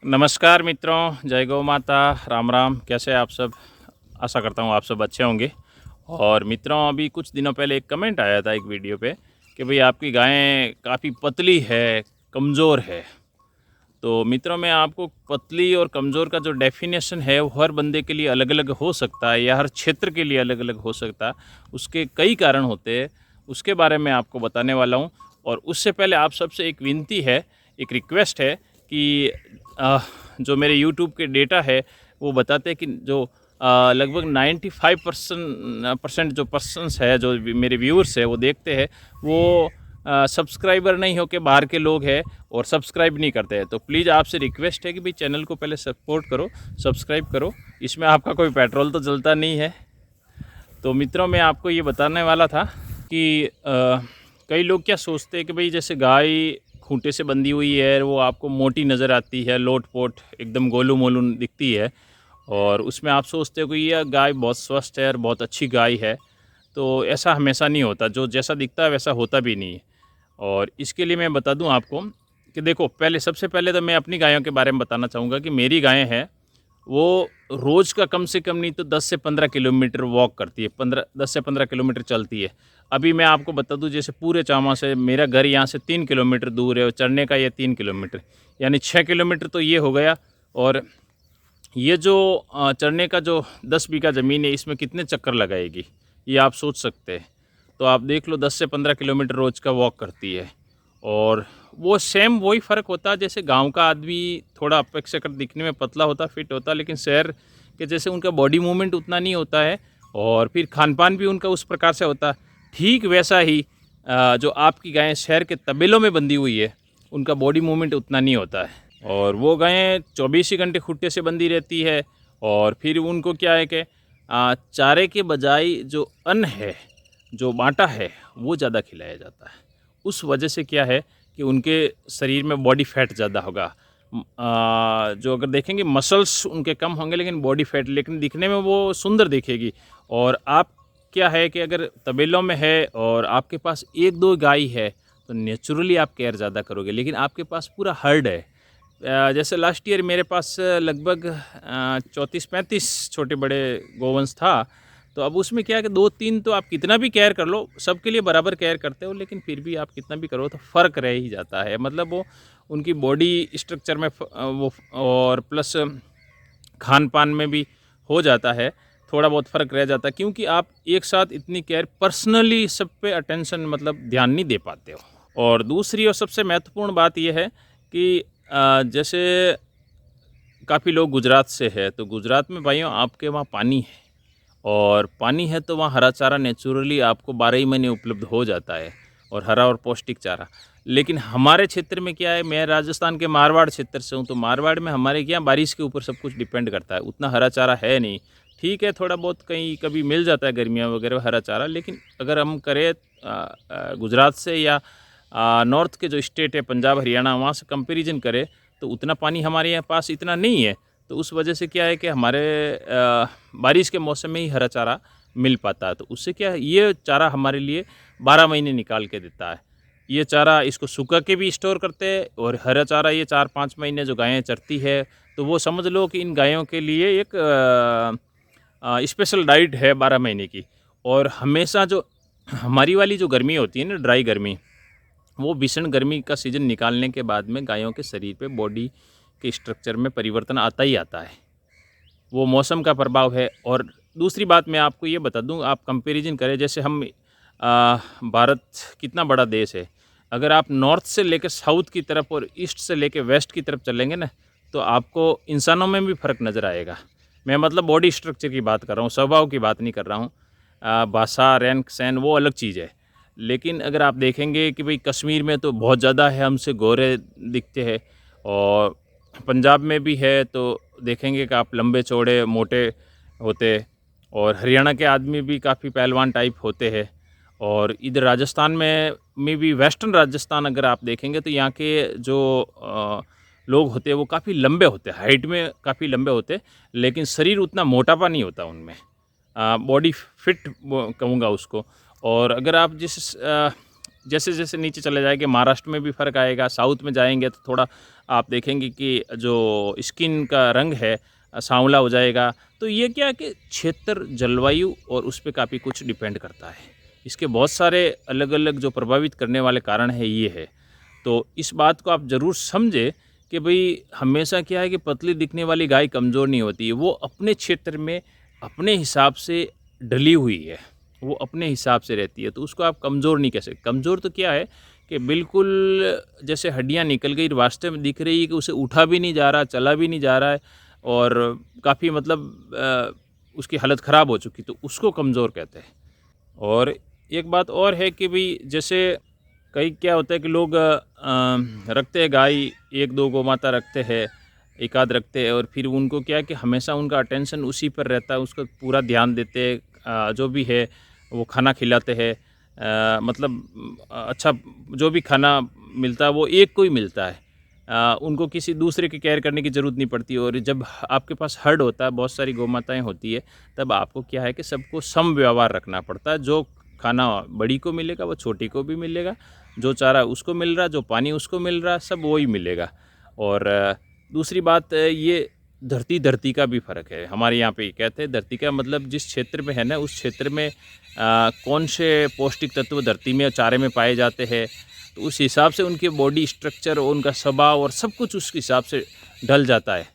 नमस्कार मित्रों, जय गौ माता, राम राम। कैसे हैं आप सब? आशा करता हूँ आप सब अच्छे होंगे। और मित्रों, अभी कुछ दिनों पहले एक कमेंट आया था एक वीडियो पे कि भाई आपकी गाय काफ़ी पतली है, कमज़ोर है। तो मित्रों, मैं आपको पतली और कमज़ोर का जो डेफिनेशन है वो हर बंदे के लिए अलग अलग हो सकता है या हर क्षेत्र के लिए अलग अलग हो सकता है। उसके कई कारण होते हैं, उसके बारे में आपको बताने वाला हूँ। और उससे पहले आप सबसे एक विनती है, एक रिक्वेस्ट है कि जो मेरे यूट्यूब के डेटा है वो बताते हैं कि जो लगभग 95% जो पर्सन्स है, जो मेरे व्यूअर्स है वो देखते हैं, वो सब्सक्राइबर नहीं हो के बाहर के लोग हैं और सब्सक्राइब नहीं करते हैं। तो प्लीज़ आपसे रिक्वेस्ट है कि भाई चैनल को पहले सपोर्ट करो, सब्सक्राइब करो। इसमें आपका कोई पेट्रोल तो जलता नहीं है। तो मित्रों, मैं आपको ये बताने वाला था कि कई लोग क्या सोचते हैं कि भाई जैसे गाय खूंटे से बंधी हुई है, वो आपको मोटी नज़र आती है, लोट-पोट एकदम गोलू-मोलू दिखती है, और उसमें आप सोचते हो कि ये गाय बहुत स्वस्थ है और बहुत अच्छी गाय है। तो ऐसा हमेशा नहीं होता, जो जैसा दिखता है वैसा होता भी नहीं है। और इसके लिए मैं बता दूं आपको कि देखो, सबसे पहले तो मैं अपनी गायों के बारे में बताना चाहूँगा कि मेरी गायें हैं वो रोज़ का कम से कम नहीं तो 10 से 15 किलोमीटर वॉक करती है, 10 से 15 किलोमीटर चलती है। अभी मैं आपको बता दूं, जैसे पूरे चामा से मेरा घर यहाँ से 3 किलोमीटर दूर है और चढ़ने का ये 3 किलोमीटर, यानी 6 किलोमीटर तो ये हो गया। और ये जो चढ़ने का जो 10 बीघा ज़मीन है, इसमें कितने चक्कर लगाएगी ये आप सोच सकते हैं। तो आप देख लो, 10 से 15 किलोमीटर रोज़ का वॉक करती है। और वो सेम वही फ़र्क होता है, जैसे गांव का आदमी थोड़ा अपेक्षाकृत दिखने में पतला होता, फिट होता, लेकिन शहर के जैसे उनका बॉडी मूवमेंट उतना नहीं होता है, और फिर खान पान भी उनका उस प्रकार से होता है। ठीक वैसा ही जो आपकी गायें शहर के तबेलों में बंधी हुई है, उनका बॉडी मूवमेंट उतना नहीं होता है। और वो गायें 24 ही घंटे खूंटे से बंधी रहती है। और फिर उनको क्या है कि चारे के बजाय जो अन्न है, जो बाँटा है, वो ज़्यादा खिलाया जाता है। उस वजह से क्या है कि उनके शरीर में बॉडी फैट ज़्यादा होगा। जो अगर देखेंगे मसल्स उनके कम होंगे, लेकिन बॉडी फैट, लेकिन दिखने में वो सुंदर दिखेगी। और आप क्या है कि अगर तबेलों में है और आपके पास 1-2 गाय है तो नेचुरली आप केयर ज़्यादा करोगे, लेकिन आपके पास पूरा हर्ड है। जैसे लास्ट ईयर मेरे पास लगभग 34-35 छोटे बड़े गोवंश था। तो अब उसमें क्या है कि 2-3 तो आप कितना भी केयर कर लो, सबके लिए बराबर केयर करते हो, लेकिन फिर भी आप कितना भी करो तो फ़र्क रह ही जाता है। मतलब वो उनकी बॉडी स्ट्रक्चर में वो, और प्लस खान पान में भी हो जाता है, थोड़ा बहुत फ़र्क रह जाता है, क्योंकि आप एक साथ इतनी केयर पर्सनली सब पे अटेंशन, मतलब ध्यान नहीं दे पाते हो। और दूसरी और सबसे महत्वपूर्ण बात यह है कि जैसे काफ़ी लोग गुजरात से है, तो गुजरात में भाइयों आपके वहाँ पानी है, और पानी है तो वहाँ हरा चारा नेचुरली आपको 12 ही महीने उपलब्ध हो जाता है, और हरा और पौष्टिक चारा। लेकिन हमारे क्षेत्र में क्या है, मैं राजस्थान के मारवाड़ क्षेत्र से हूँ, तो मारवाड़ में हमारे क्या बारिश के ऊपर सब कुछ डिपेंड करता है, उतना हरा चारा है नहीं। ठीक है, थोड़ा बहुत कहीं कभी मिल जाता है गर्मियाँ वगैरह हरा चारा, लेकिन अगर हम करें गुजरात से या नॉर्थ के जो स्टेट है, पंजाब हरियाणा, वहाँ से कंपेरिजन करें तो उतना पानी हमारे यहाँ पास इतना नहीं है। तो उस वजह से क्या है कि हमारे बारिश के मौसम में ही हरा चारा मिल पाता है। तो उससे क्या है, ये चारा हमारे लिए 12 महीने निकाल के देता है। ये चारा इसको सुखा के भी स्टोर करते हैं, और हरा चारा ये 4-5 महीने जो गायें चरती है, तो वो समझ लो कि इन गायों के लिए एक स्पेशल डाइट है 12 महीने की। और हमेशा जो हमारी वाली जो गर्मी होती है ना, ड्राई गर्मी, वो भीषण गर्मी का सीज़न निकालने के बाद में गायों के शरीर पे, बॉडी के स्ट्रक्चर में परिवर्तन आता ही आता है। वो मौसम का प्रभाव है। और दूसरी बात मैं आपको ये बता दूं, आप कंपैरिजन करें, जैसे हम भारत कितना बड़ा देश है, अगर आप नॉर्थ से लेकर साउथ की तरफ और ईस्ट से लेकर वेस्ट की तरफ चलेंगे ना, तो आपको इंसानों में भी फ़र्क नज़र आएगा। मैं मतलब बॉडी स्ट्रक्चर की बात कर रहा हूँ, स्वभाव की बात नहीं कर रहा हूँ। भाषा, रहन सहन वो अलग चीज़ है। लेकिन अगर आप देखेंगे कि भाई कश्मीर में तो बहुत ज़्यादा है, हमसे गोरे दिखते हैं, और पंजाब में भी है तो देखेंगे कि आप लंबे चौड़े मोटे होते, और हरियाणा के आदमी भी काफ़ी पहलवान टाइप होते हैं। और इधर राजस्थान में भी, वेस्टर्न राजस्थान अगर आप देखेंगे तो यहाँ के जो लोग होते हैं वो काफ़ी लंबे होते हैं, हाइट में काफ़ी लंबे होते हैं, लेकिन शरीर उतना मोटापा नहीं होता उनमें, बॉडी फिट कहूँगा उसको। और अगर आप जिस जैसे जैसे नीचे चले जाएंगे महाराष्ट्र में भी फ़र्क आएगा, साउथ में जाएंगे तो थोड़ा आप देखेंगे कि जो स्किन का रंग है सांवला हो जाएगा। तो ये क्या है कि क्षेत्र, जलवायु और उस पे काफ़ी कुछ डिपेंड करता है। इसके बहुत सारे अलग अलग जो प्रभावित करने वाले कारण है ये है। तो इस बात को आप ज़रूर समझें कि भाई हमेशा क्या है कि पतली दिखने वाली गाय कमज़ोर नहीं होती है, वो अपने क्षेत्र में अपने हिसाब से ढली हुई है, वो अपने हिसाब से रहती है, तो उसको आप कमज़ोर नहीं कह सकते। कमज़ोर तो क्या है कि बिल्कुल जैसे हड्डियाँ निकल गई, वास्तव में दिख रही है कि उसे उठा भी नहीं जा रहा, चला भी नहीं जा रहा है और काफ़ी मतलब उसकी हालत ख़राब हो चुकी, तो उसको कमज़ोर कहते हैं। और एक बात और है कि भाई जैसे कई क्या होता है कि लोग रखते हैं गाय, 1-2 गौ माता रखते हैं, एक आध रखते हैं और फिर उनको क्या है कि हमेशा उनका अटेंशन उसी पर रहता है, उसका पूरा ध्यान देते हैं, जो भी है वो खाना खिलाते हैं, मतलब अच्छा जो भी खाना मिलता है वो एक को ही मिलता है, उनको किसी दूसरे की केयर करने की ज़रूरत नहीं पड़ती। और जब आपके पास हर्ड होता है, बहुत सारी गौ माताएँ होती है, तब आपको क्या है कि सबको सम व्यवहार रखना पड़ता है। जो खाना बड़ी को मिलेगा वो छोटी को भी मिलेगा, जो चारा उसको मिल रहा, जो पानी उसको मिल रहा, सब वही मिलेगा। और दूसरी बात ये धरती का भी फ़र्क है। हमारे यहाँ पे कहते हैं धरती का मतलब जिस क्षेत्र में है ना, उस क्षेत्र में कौन से पौष्टिक तत्व धरती में चारे में पाए जाते हैं, तो उस हिसाब से उनके बॉडी स्ट्रक्चर और उनका स्वभाव और सब कुछ उस हिसाब से ढल जाता है।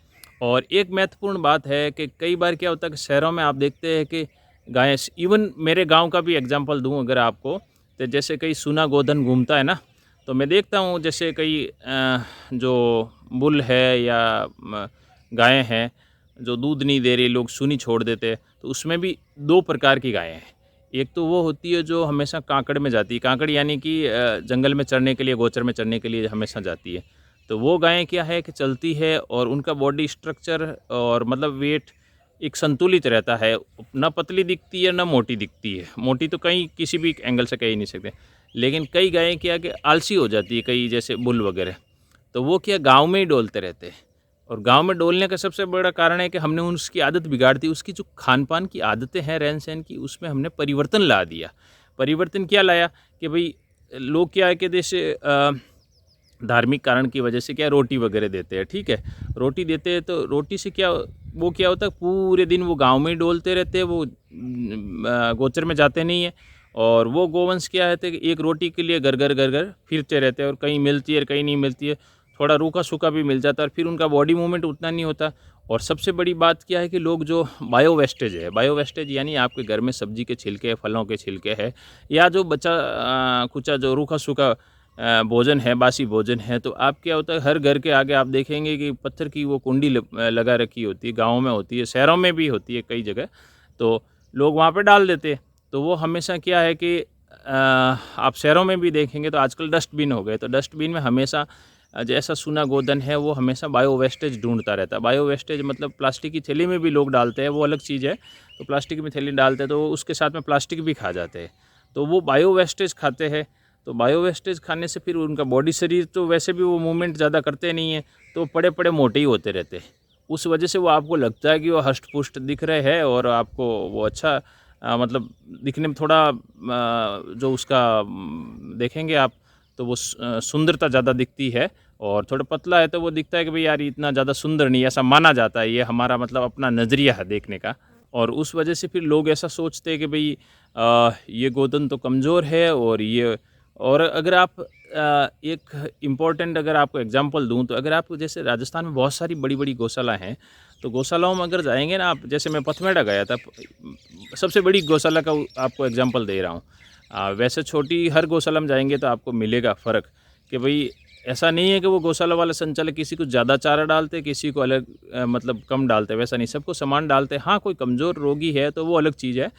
और एक महत्वपूर्ण बात है कि कई बार क्या होता है कि शहरों में आप देखते हैं कि गायें, इवन मेरे गांव का भी एग्जांपल दूं अगर आपको, तो जैसे कई सूना गोधन घूमता है ना, तो मैं देखता हूं जैसे कई जो बुल है या गायें हैं जो दूध नहीं दे रही, लोग सूनी छोड़ देते हैं, तो उसमें भी 2 प्रकार की गायें हैं। एक तो वो होती है जो हमेशा कांकड़ में जाती है, कांकड़ यानी कि जंगल में चरने के लिए, गोचर में चरने के लिए हमेशा जाती है। तो वो गायें क्या है कि चलती है और उनका बॉडी स्ट्रक्चर और मतलब वेट एक संतुलित रहता है, ना पतली दिखती है ना मोटी दिखती है। मोटी तो कहीं किसी भी एंगल से कह ही नहीं सकते। लेकिन कई गायें क्या कि आलसी हो जाती है, कई जैसे बुल वगैरह, तो वो क्या गाँव में ही डोलते रहते हैं। और गाँव में डोलने का सबसे बड़ा कारण है कि हमने उसकी आदत बिगाड़ दी, उसकी जो खान-पान की आदतें हैं, रहन-सहन की, उसमें हमने परिवर्तन ला दिया। परिवर्तन क्या लाया कि भई लोग क्या है कि जैसे धार्मिक कारण की वजह से क्या रोटी वगैरह देते हैं, ठीक है? रोटी देते हैं तो रोटी से क्या वो क्या होता है, पूरे दिन वो गाँव में ही डोलते रहते हैं, वो गोचर में जाते नहीं हैं। और वो गोवंश क्या है कि एक रोटी के लिए घर-घर फिरते रहते हैं और कहीं मिलती है, कहीं नहीं मिलती है। थोड़ा रूखा-सूखा भी मिल जाता है और फिर उनका बॉडी मूवमेंट उतना नहीं होता। और सबसे बड़ी बात क्या है कि लोग जो बायो वेस्टेज है, बायो वेस्टेज यानी आपके घर में सब्जी के छिलके, फलों के छिलके हैं या जो बचा कुचा जो रूखा-सूखा भोजन है, बासी भोजन है, तो आप क्या होता है हर घर के आगे आप देखेंगे कि पत्थर की वो कुंडी लगा रखी होती है, गाँव में होती है, शहरों में भी होती है कई जगह, तो लोग वहाँ पे डाल देते हैं। तो वो हमेशा क्या है कि आप शहरों में भी देखेंगे तो आजकल डस्टबिन हो गए, तो डस्टबिन में हमेशा जैसा सूना गोधन है वो हमेशा बायो वेस्टेज ढूंढता रहता है। बायो वेस्टेज मतलब प्लास्टिक की थैली में भी लोग डालते हैं, वो अलग चीज़ है। तो प्लास्टिक में थैली डालते हैं तो उसके साथ में प्लास्टिक भी खा जाते हैं, तो वो बायो वेस्टेज खाते हैं। तो बायो वेस्टेज खाने से फिर उनका बॉडी, शरीर तो वैसे भी वो मूवमेंट ज़्यादा करते नहीं हैं, तो पड़े पड़े मोटे ही होते रहते हैं। उस वजह से वो आपको लगता है कि वो हष्ट पुष्ट दिख रहे हैं और आपको वो अच्छा मतलब दिखने में थोड़ा जो उसका देखेंगे आप तो वो सुंदरता ज़्यादा दिखती है। और थोड़ा पतला है तो वो दिखता है कि भाई यार इतना ज़्यादा सुंदर नहीं, ऐसा माना जाता है। ये हमारा मतलब अपना नज़रिया है देखने का। और उस वजह से फिर लोग ऐसा सोचते हैं कि भाई ये गोधन तो कमज़ोर है और ये। और अगर आप एक इम्पॉर्टेंट अगर आपको एग्जांपल दूं तो अगर आप जैसे राजस्थान में बहुत सारी बड़ी बड़ी गौशाला हैं, तो गौशालाओं में अगर जाएंगे ना आप, जैसे मैं पथमेड़ा गया था, सबसे बड़ी गौशाला का आपको एग्जांपल दे रहा हूँ। वैसे छोटी हर गौशाला में जाएंगे तो आपको मिलेगा फ़र्क कि भाई ऐसा नहीं है कि वो गौशाला वाले संचालक किसी को ज़्यादा चारा डालते, किसी को अलग मतलब कम डालते, वैसा नहीं, सबको समान डालते। हाँ, कोई कमज़ोर रोगी है तो वो अलग चीज़ है,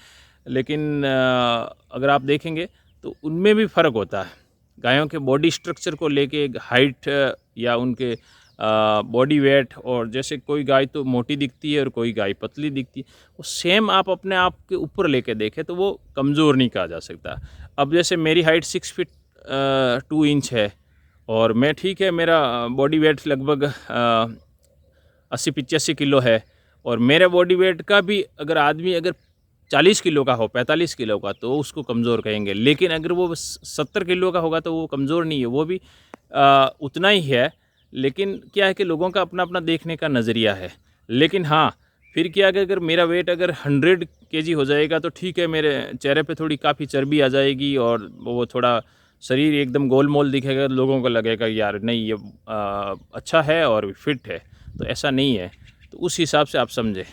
लेकिन अगर आप देखेंगे तो उनमें भी फ़र्क होता है। गायों के बॉडी स्ट्रक्चर को लेके, हाइट या उनके बॉडी वेट, और जैसे कोई गाय तो मोटी दिखती है और कोई गाय पतली दिखती है, वो सेम आप अपने आप के ऊपर लेके देखें तो वो कमज़ोर नहीं कहा जा सकता। अब जैसे मेरी हाइट 6 फीट 2 इंच है और मैं ठीक है, मेरा बॉडी वेट लगभग 80-85 किलो है, और मेरे बॉडी वेट का भी अगर आदमी अगर 40 किलो का हो, 45 किलो का, तो उसको कमज़ोर कहेंगे। लेकिन अगर वो 70 किलो का होगा तो वो कमज़ोर नहीं है, वो भी उतना ही है। लेकिन क्या है कि लोगों का अपना अपना देखने का नज़रिया है। लेकिन हाँ, फिर क्या है कि अगर मेरा वेट अगर 100 केजी हो जाएगा तो ठीक है, मेरे चेहरे पे थोड़ी काफ़ी चर्बी आ जाएगी और वो थोड़ा शरीर एकदम गोल मोल दिखेगा, लोगों को लगेगा यार नहीं ये अच्छा है और फिट है। तो ऐसा नहीं है, तो उस हिसाब से आप समझें।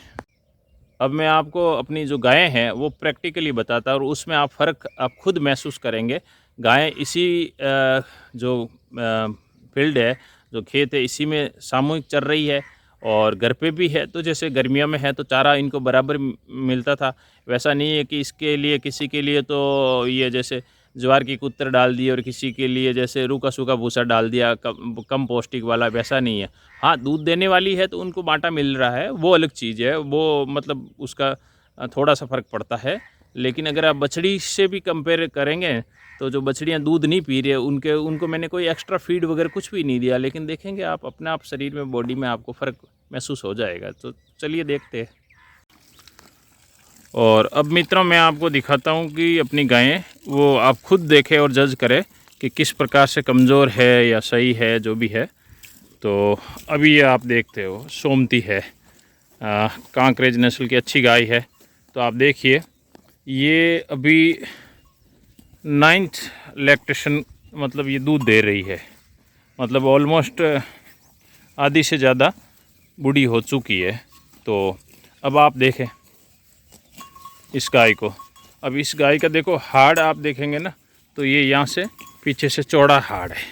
अब मैं आपको अपनी जो गायें हैं वो प्रैक्टिकली बताता हूँ और उसमें आप फ़र्क आप खुद महसूस करेंगे। गायें इसी जो फील्ड है, जो खेत है, इसी में सामूहिक चर रही है और घर पे भी है। तो जैसे गर्मियों में है तो चारा इनको बराबर मिलता था। वैसा नहीं है कि इसके लिए किसी के लिए तो ये जैसे ज्वार की कुत्तर डाल दी और किसी के लिए जैसे रूखा सूखा भूसा डाल दिया कम पौष्टिक वाला, वैसा नहीं है। हाँ, दूध देने वाली है तो उनको बाटा मिल रहा है, वो अलग चीज़ है, वो मतलब उसका थोड़ा सा फ़र्क पड़ता है। लेकिन अगर आप बछड़ी से भी कंपेयर करेंगे तो जो बछड़ियाँ दूध नहीं पी रही है उनको मैंने कोई एक्स्ट्रा फीड वगैरह कुछ भी नहीं दिया, लेकिन देखेंगे आप अपने आप शरीर में, बॉडी में आपको फ़र्क महसूस हो जाएगा। तो चलिए देखते हैं। और अब मित्रों मैं आपको दिखाता हूँ कि अपनी गायें वो आप खुद देखें और जज करें कि किस प्रकार से कमज़ोर है या सही है, जो भी है। तो अभी ये आप देखते हो सोमती है, कांकरेज नस्ल की अच्छी गाय है। तो आप देखिए ये अभी 9th लैक्टेशन, मतलब ये दूध दे रही है, मतलब ऑलमोस्ट आधी से ज़्यादा बूढ़ी हो चुकी है। तो अब आप देखें इस गाय को। अब इस गाय का देखो हाड़ आप देखेंगे ना, तो ये यहाँ से पीछे से चौड़ा हाड़ है।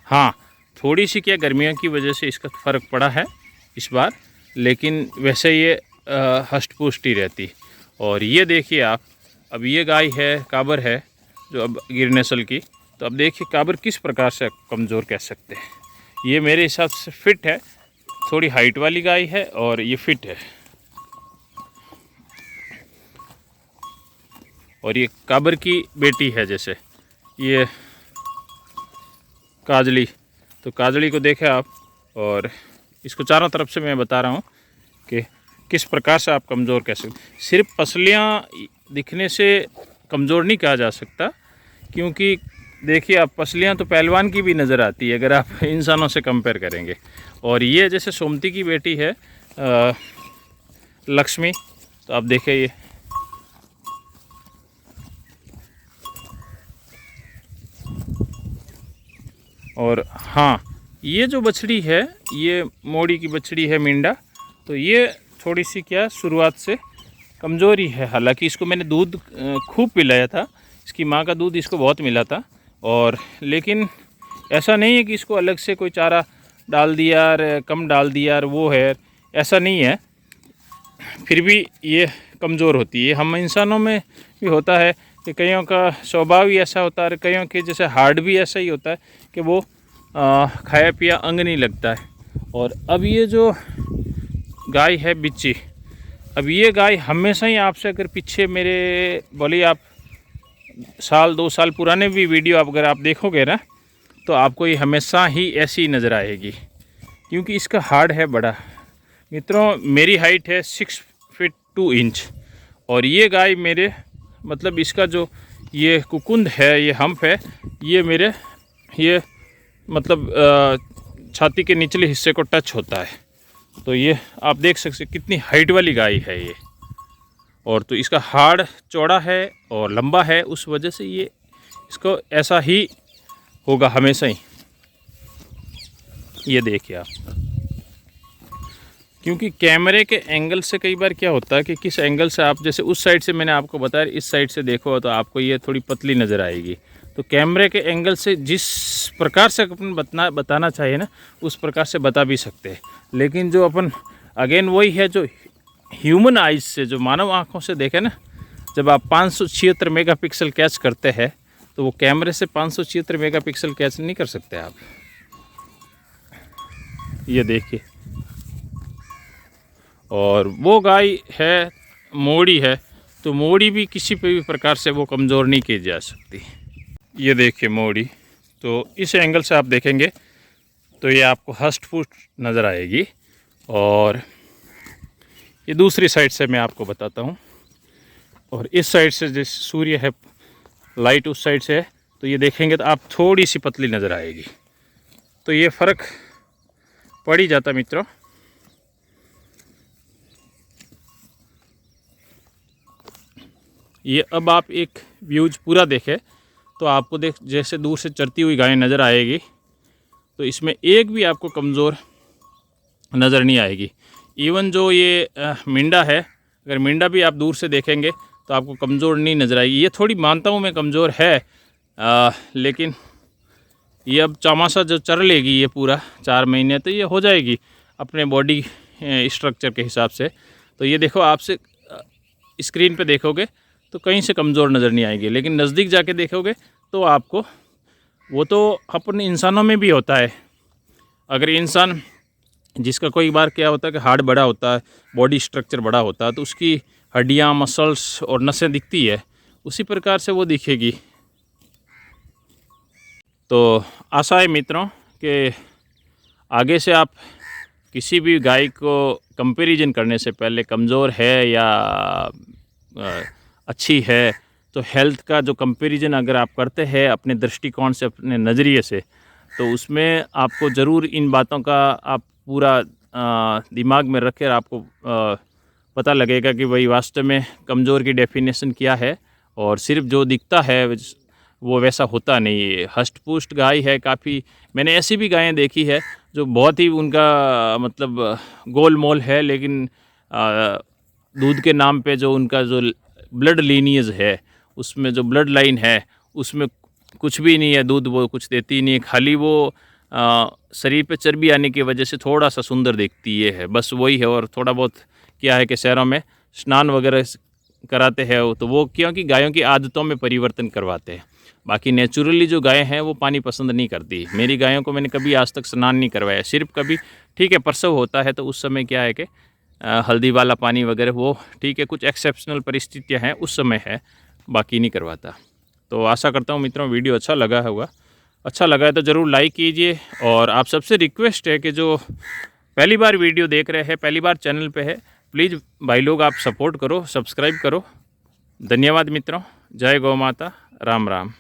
हाँ, थोड़ी सी क्या गर्मियों की वजह से इसका फ़र्क पड़ा है इस बार, लेकिन वैसे ये हष्ट पुष्टि रहती। और ये देखिए आप, अब ये गाय है, काबर है जो अब गिर नस्ल की। तो अब देखिए काबर किस प्रकार से कमज़ोर कह सकते हैं। ये मेरे हिसाब से फिट है, थोड़ी हाइट वाली गाय है और ये फिट है। और ये काबर की बेटी है, जैसे ये काजली। तो काजली को देखें आप, और इसको चारों तरफ से मैं बता रहा हूँ कि किस प्रकार से आप कमज़ोर कह सकते। सिर्फ पसलियाँ दिखने से कमज़ोर नहीं कहा जा सकता, क्योंकि देखिए आप पसलियाँ तो पहलवान की भी नज़र आती है अगर आप इंसानों से कंपेयर करेंगे। और ये जैसे सोमती की बेटी है लक्ष्मी, तो आप देखें ये और हाँ, ये जो बछड़ी है ये मोड़ी की बछड़ी है मींडा। तो ये थोड़ी सी क्या शुरुआत से कमज़ोरी है, हालांकि इसको मैंने दूध खूब पिलाया था, इसकी माँ का दूध इसको बहुत मिला था। और लेकिन ऐसा नहीं है कि इसको अलग से कोई चारा डाल दिया और कम डाल दिया और वो है, ऐसा नहीं है। फिर भी ये कमज़ोर होती है। हम इंसानों में भी होता है कि कईयों का स्वभाव ही ऐसा होता है, कईयों के जैसे हार्ट भी ऐसा ही होता है कि वो खाया पिया अंग नहीं लगता है। और अब ये जो गाय है बिच्ची, अब ये गाय हमेशा ही आपसे, अगर पीछे मेरे बोलिए आप 1-2 साल पुराने भी वीडियो अगर आप देखोगे ना, तो आपको ये हमेशा ही ऐसी नज़र आएगी, क्योंकि इसका हार्ड है बड़ा। मित्रों मेरी हाइट है 6 फीट 2 इंच और ये गाय मेरे मतलब इसका जो ये कुकुंद है, ये हम्प है, ये मेरे ये मतलब छाती के निचले हिस्से को टच होता है। तो ये आप देख सकते कितनी हाइट वाली गाय है ये। और तो इसका हाड़ चौड़ा है और लंबा है, उस वजह से ये इसको ऐसा ही होगा हमेशा ही। ये देखिए आप, क्योंकि कैमरे के एंगल से कई बार क्या होता है कि किस एंगल से आप, जैसे उस साइड से मैंने आपको बताया, इस साइड से देखो तो आपको ये थोड़ी पतली नज़र आएगी। तो कैमरे के एंगल से जिस प्रकार से अपन बताना चाहिए ना, उस प्रकार से बता भी सकते हैं। लेकिन जो अपन अगेन वही है, जो ह्यूमन आइज से, जो मानव आँखों से देखें ना, जब आप 576 मेगापिक्सल कैच करते हैं तो वो कैमरे से 576 मेगापिक्सल कैच नहीं कर सकते आप। ये देखिए, और वो गाय है मोड़ी है, तो मोड़ी भी किसी भी प्रकार से वो कमज़ोर नहीं की जा सकती। ये देखिए मोड़ी, तो इस एंगल से आप देखेंगे तो ये आपको हष्ट पुष्ट नज़र आएगी। और ये दूसरी साइड से मैं आपको बताता हूँ, और इस साइड से जैसे सूर्य है, लाइट उस साइड से है, तो ये देखेंगे तो आप थोड़ी सी पतली नज़र आएगी। तो ये फ़र्क पड़ ही जाता मित्रों। ये अब आप एक व्यूज पूरा देखें तो आपको जैसे दूर से चरती हुई गाय नज़र आएगी, तो इसमें एक भी आपको कमज़ोर नज़र नहीं आएगी। इवन जो ये मिंडा है, अगर मिंडा भी आप दूर से देखेंगे तो आपको कमज़ोर नहीं नज़र आएगी। ये थोड़ी मानता हूँ मैं कमज़ोर है, लेकिन ये अब चौमासा जो चर लेगी ये पूरा 4 महीने, तो ये हो जाएगी अपने बॉडी स्ट्रक्चर के हिसाब से। तो ये देखो, आपसे स्क्रीन पे देखोगे तो कहीं से कमज़ोर नज़र नहीं आएगी, लेकिन नज़दीक जाके देखोगे तो आपको, वो तो अपने इंसानों में भी होता है। अगर इंसान जिसका कोई बार क्या होता है कि हार्ट बड़ा होता है, बॉडी स्ट्रक्चर बड़ा होता है, तो उसकी हड्डियाँ, मसल्स और नसें दिखती है, उसी प्रकार से वो दिखेगी। तो आशा है मित्रों कि आगे से आप किसी भी गाय को कंपैरिजन करने से पहले कमज़ोर है या अच्छी है, तो हेल्थ का जो कंपैरिजन अगर आप करते हैं अपने दृष्टिकोण से, अपने नज़रिए से, तो उसमें आपको ज़रूर इन बातों का आप पूरा दिमाग में रख कर आपको पता लगेगा कि भाई वास्तव में कमज़ोर की डेफिनेशन क्या है, और सिर्फ जो दिखता है वो वैसा होता नहीं है। हष्ट पुष्ट गाय है काफ़ी। मैंने ऐसी भी गायें देखी है जो बहुत ही उनका मतलब गोल मोल है, लेकिन दूध के नाम पे जो उनका जो ब्लड लीनियज है, उसमें जो ब्लड लाइन है उसमें कुछ भी नहीं है, दूध वो कुछ देती नहीं है, खाली वो शरीर पे चर्बी आने की वजह से थोड़ा सा सुंदर दिखती है, बस वही है। और थोड़ा बहुत क्या है कि शहरों में स्नान वगैरह कराते हैं तो वो क्योंकि गायों की आदतों में परिवर्तन करवाते हैं। बाकी नेचुरली जो गायें हैं वो पानी पसंद नहीं करती। मेरी गायों को मैंने कभी आज तक स्नान नहीं करवाया, सिर्फ कभी ठीक है प्रसव होता है तो उस समय क्या है कि हल्दी वाला पानी वगैरह वो ठीक है, कुछ एक्सेप्शनल परिस्थितियाँ हैं उस समय है, बाकी नहीं करवाता। तो आशा करता हूँ मित्रों वीडियो अच्छा लगा होगा। अच्छा लगा है तो ज़रूर लाइक कीजिए, और आप सबसे रिक्वेस्ट है कि जो पहली बार वीडियो देख रहे हैं, पहली बार चैनल पे है, प्लीज़ भाई लोग आप सपोर्ट करो, सब्सक्राइब करो। धन्यवाद मित्रों। जय गौ माता। राम राम।